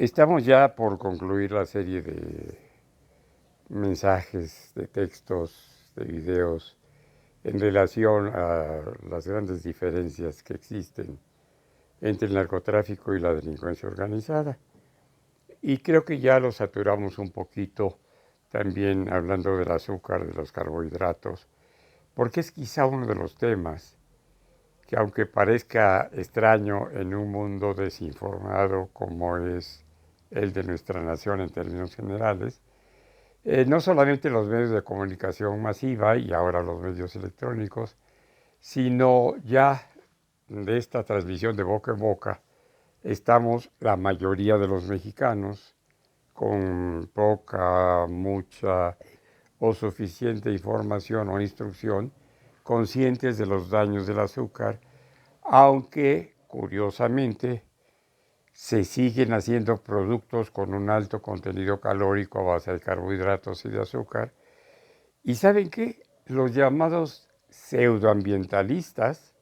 Estamos ya por concluir la serie de mensajes, de textos, de videos en relación a las grandes diferencias que existen entre el narcotráfico y la delincuencia organizada. Y creo que ya lo saturamos un poquito también hablando del azúcar, de los carbohidratos, porque es quizá uno de los temas que, aunque parezca extraño en un mundo desinformado como es el de nuestra nación en términos generales, no solamente los medios de comunicación masiva y ahora los medios electrónicos, sino ya de esta transmisión de boca en boca, estamos la mayoría de los mexicanos con poca, mucha o suficiente información o instrucción, conscientes de los daños del azúcar, aunque curiosamente se siguen haciendo productos con un alto contenido calórico a base de carbohidratos y de azúcar. ¿Y saben qué? Los llamados pseudoambientalistas,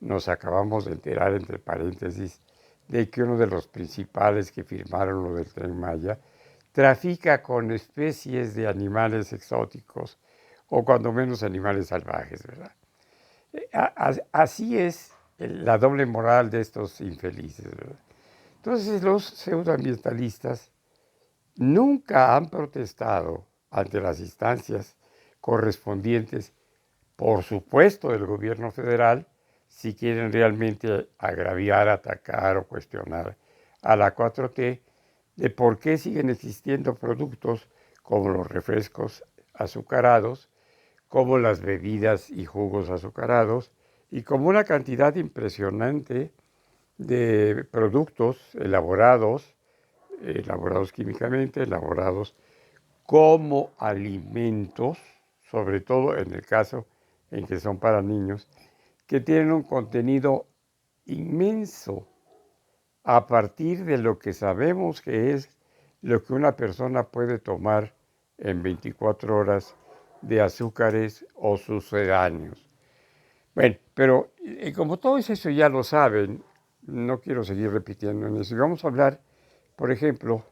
nos acabamos de enterar, entre paréntesis, de que uno de los principales que firmaron lo del Tren Maya trafica con especies de animales exóticos o cuando menos animales salvajes, ¿verdad? Así es la doble moral de estos infelices, ¿verdad? Entonces los pseudoambientalistas nunca han protestado ante las instancias correspondientes, por supuesto, del gobierno federal, si quieren realmente agraviar, atacar o cuestionar a la 4T, de por qué siguen existiendo productos como los refrescos azucarados, como las bebidas y jugos azucarados, y como una cantidad impresionante de productos elaborados químicamente, elaborados como alimentos, sobre todo en el caso en que son para niños, que tienen un contenido inmenso a partir de lo que sabemos que es lo que una persona puede tomar en 24 horas de azúcares o sucedáneos. Bueno, pero como todo eso ya lo saben, no quiero seguir repitiendo en eso. Y vamos a hablar, por ejemplo,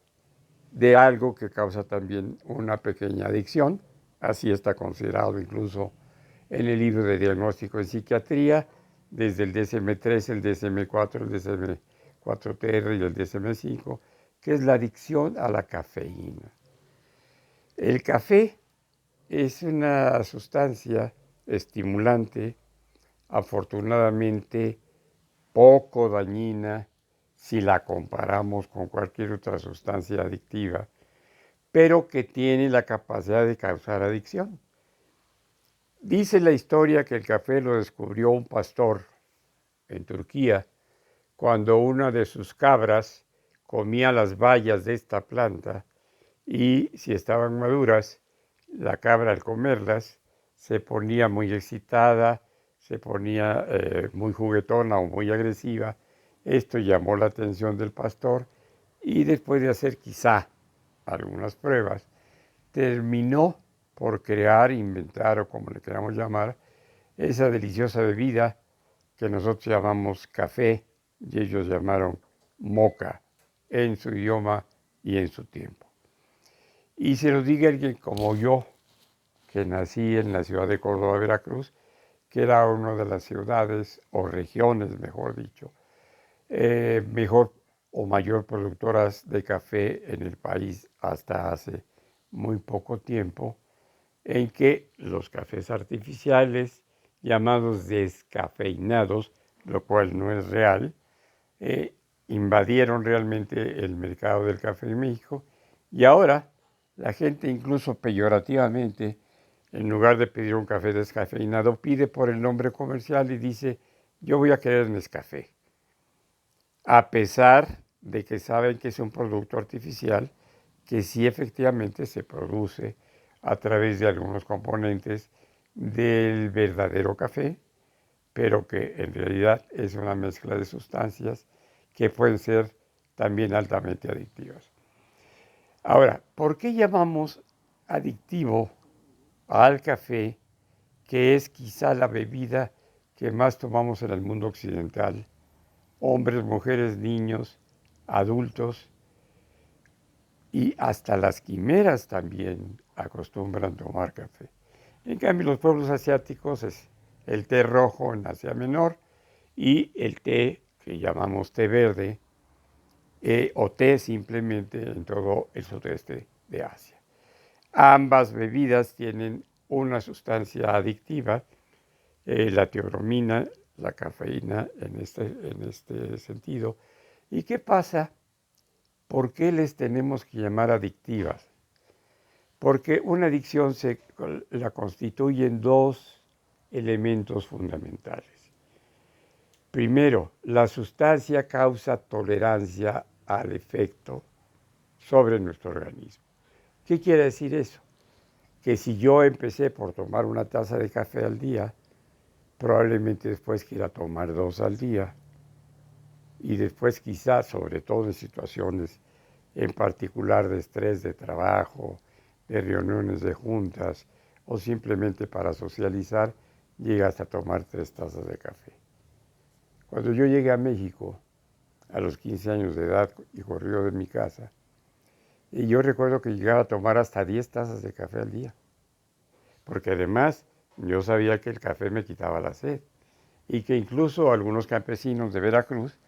de algo que causa también una pequeña adicción, así está considerado incluso en el libro de diagnóstico en psiquiatría, desde el DSM-3, el DSM-4, el DSM-4TR y el DSM-5, que es la adicción a la cafeína. El café es una sustancia estimulante, afortunadamente poco dañina si la comparamos con cualquier otra sustancia adictiva, pero que tiene la capacidad de causar adicción. Dice la historia que el café lo descubrió un pastor en Turquía cuando una de sus cabras comía las bayas de esta planta y si estaban maduras, la cabra al comerlas se ponía muy excitada, se ponía muy juguetona o muy agresiva. Esto llamó la atención del pastor y después de hacer quizá algunas pruebas, terminó por crear, inventar o como le queramos llamar, esa deliciosa bebida que nosotros llamamos café y ellos llamaron moca en su idioma y en su tiempo. Y se lo diga alguien como yo, que nací en la ciudad de Córdoba, Veracruz, que era una de las ciudades o regiones, mejor dicho, mejor o mayor productoras de café en el país hasta hace muy poco tiempo, en que los cafés artificiales, llamados descafeinados, lo cual no es real, invadieron realmente el mercado del café en México y ahora la gente incluso peyorativamente, en lugar de pedir un café descafeinado, pide por el nombre comercial y dice, yo voy a querer Nescafé, a pesar de que saben que es un producto artificial que sí efectivamente se produce a través de algunos componentes del verdadero café, pero que en realidad es una mezcla de sustancias que pueden ser también altamente adictivas. Ahora, ¿por qué llamamos adictivo al café, que es quizá la bebida que más tomamos en el mundo occidental? Hombres, mujeres, niños, adultos, y hasta las quimeras también acostumbran tomar café. En cambio, los pueblos asiáticos es el té rojo en Asia Menor y el té que llamamos té verde o té simplemente en todo el sudeste de Asia. Ambas bebidas tienen una sustancia adictiva, la teobromina, la cafeína en este sentido. ¿Y qué pasa? ¿Por qué les tenemos que llamar adictivas? Porque una adicción la constituyen dos elementos fundamentales. Primero, la sustancia causa tolerancia al efecto sobre nuestro organismo. ¿Qué quiere decir eso? Que si yo empecé por tomar una taza de café al día, probablemente después quiera tomar 2 al día y después quizás, sobre todo en situaciones en particular de estrés de trabajo, de reuniones de juntas o simplemente para socializar, llegas a tomar 3 tazas de café. Cuando yo llegué a México a los 15 años de edad y corrió de mi casa, y yo recuerdo que llegaba a tomar hasta 10 tazas de café al día, porque además yo sabía que el café me quitaba la sed y que incluso algunos campesinos de Veracruz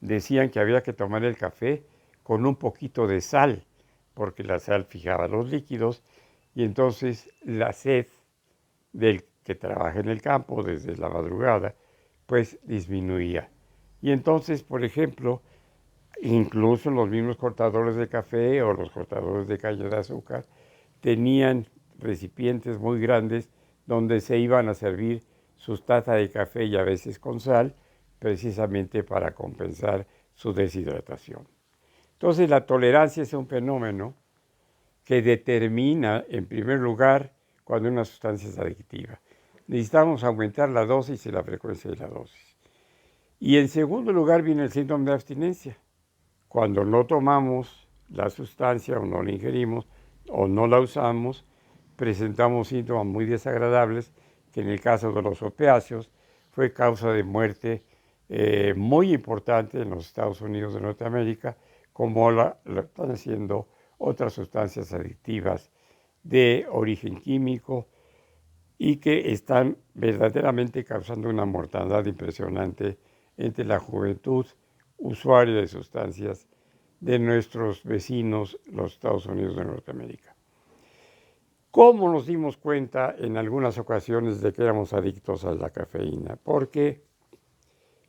decían que había que tomar el café con un poquito de sal, porque la sal fijaba los líquidos y entonces la sed del que trabaja en el campo desde la madrugada, pues disminuía. Y entonces, por ejemplo, incluso los mismos cortadores de café o los cortadores de caña de azúcar tenían recipientes muy grandes donde se iban a servir sus tazas de café y a veces con sal, precisamente para compensar su deshidratación. Entonces la tolerancia es un fenómeno que determina, en primer lugar, cuando una sustancia es adictiva. Necesitamos aumentar la dosis y la frecuencia de la dosis. Y en segundo lugar viene el síndrome de abstinencia. Cuando no tomamos la sustancia o no la ingerimos o no la usamos, presentamos síntomas muy desagradables que en el caso de los opiáceos fue causa de muerte muy importante en los Estados Unidos de Norteamérica, como lo están haciendo otras sustancias adictivas de origen químico y que están verdaderamente causando una mortandad impresionante entre la juventud usuaria de sustancias de nuestros vecinos, los Estados Unidos de Norteamérica. ¿Cómo nos dimos cuenta en algunas ocasiones de que éramos adictos a la cafeína? Porque,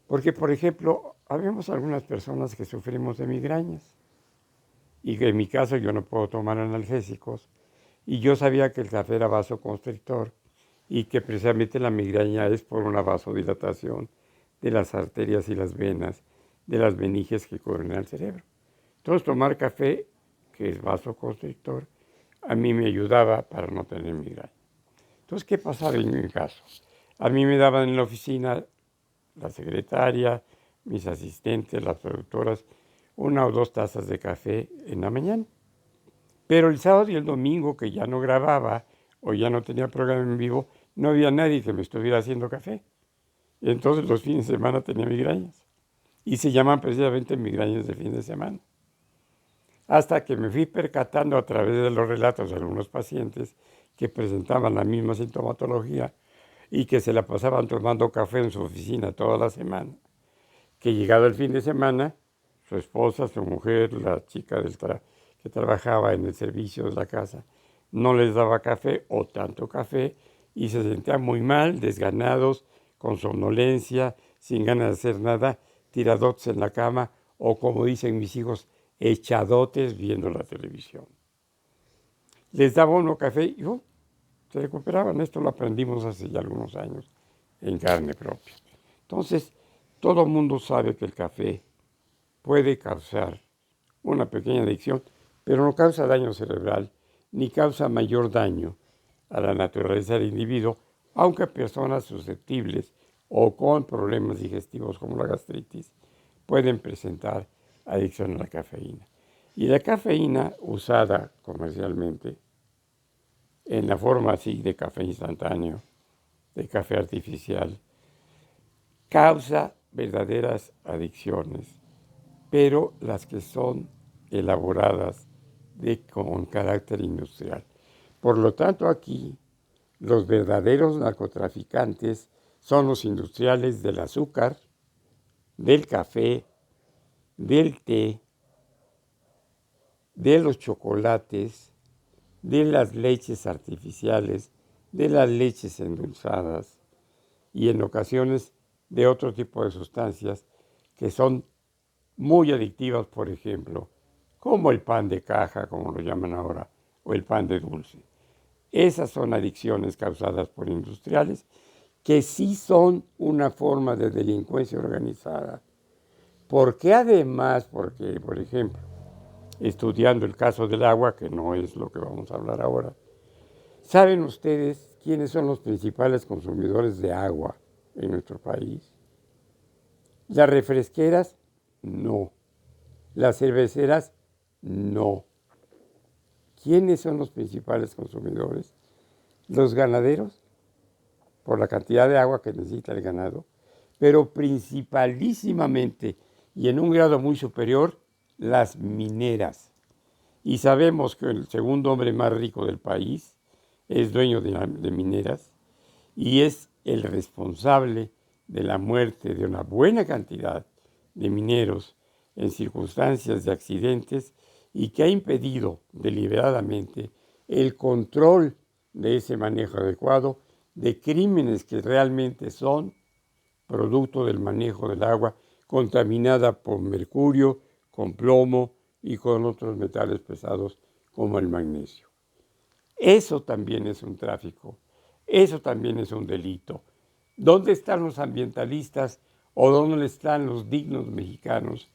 por ejemplo, habemos algunas personas que sufrimos de migrañas y que en mi caso yo no puedo tomar analgésicos y yo sabía que el café era vasoconstrictor y que precisamente la migraña es por una vasodilatación de las arterias y las venas de las meninges que cubren el cerebro. Entonces tomar café, que es vasoconstrictor, a mí me ayudaba para no tener migraña. Entonces, ¿qué pasaba en mi caso? A mí me daban en la oficina la secretaria, mis asistentes, las productoras, 1 o 2 tazas de café en la mañana. Pero el sábado y el domingo, que ya no grababa o ya no tenía programa en vivo, no había nadie que me estuviera haciendo café. Y entonces los fines de semana tenía migrañas. Y se llaman precisamente migrañas de fin de semana. Hasta que me fui percatando a través de los relatos de algunos pacientes que presentaban la misma sintomatología y que se la pasaban tomando café en su oficina toda la semana, que llegado el fin de semana, su esposa, su mujer, la chica que trabajaba en el servicio de la casa, no les daba café o tanto café y se sentían muy mal, desganados, con somnolencia, sin ganas de hacer nada, tiradotes en la cama o, como dicen mis hijos, echadotes viendo la televisión. Les daba uno café y se recuperaban. Esto lo aprendimos hace ya algunos años en carne propia. Entonces, todo el mundo sabe que el café puede causar una pequeña adicción, pero no causa daño cerebral ni causa mayor daño a la naturaleza del individuo, aunque personas susceptibles o con problemas digestivos como la gastritis pueden presentar adicción a la cafeína. Y la cafeína usada comercialmente en la forma así de café instantáneo, de café artificial, causa verdaderas adicciones, pero las que son elaboradas con carácter industrial. Por lo tanto, aquí los verdaderos narcotraficantes son los industriales del azúcar, del café, del té, de los chocolates, de las leches artificiales, de las leches endulzadas y en ocasiones de otro tipo de sustancias que son muy adictivas, por ejemplo, como el pan de caja, como lo llaman ahora, o el pan de dulce. Esas son adicciones causadas por industriales que sí son una forma de delincuencia organizada. Porque además, porque, por ejemplo, estudiando el caso del agua, que no es lo que vamos a hablar ahora, ¿saben ustedes quiénes son los principales consumidores de agua en nuestro país? Las refresqueras, no. Las cerveceras, no. ¿Quiénes son los principales consumidores? Los ganaderos, por la cantidad de agua que necesita el ganado, pero principalísimamente y en un grado muy superior, las mineras. Y sabemos que el segundo hombre más rico del país es dueño de mineras y es el responsable de la muerte de una buena cantidad de mineros en circunstancias de accidentes y que ha impedido deliberadamente el control de ese manejo adecuado de crímenes que realmente son producto del manejo del agua contaminada por mercurio, con plomo y con otros metales pesados como el magnesio. Eso también es un tráfico, eso también es un delito. ¿Dónde están los ambientalistas o dónde están los dignos mexicanos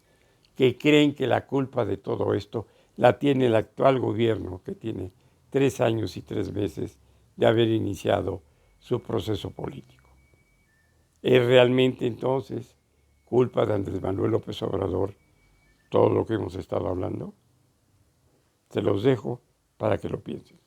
que creen que la culpa de todo esto la tiene el actual gobierno, que tiene 3 años y 3 meses de haber iniciado su proceso político? ¿Es realmente entonces culpa de Andrés Manuel López Obrador todo lo que hemos estado hablando? Se los dejo para que lo piensen.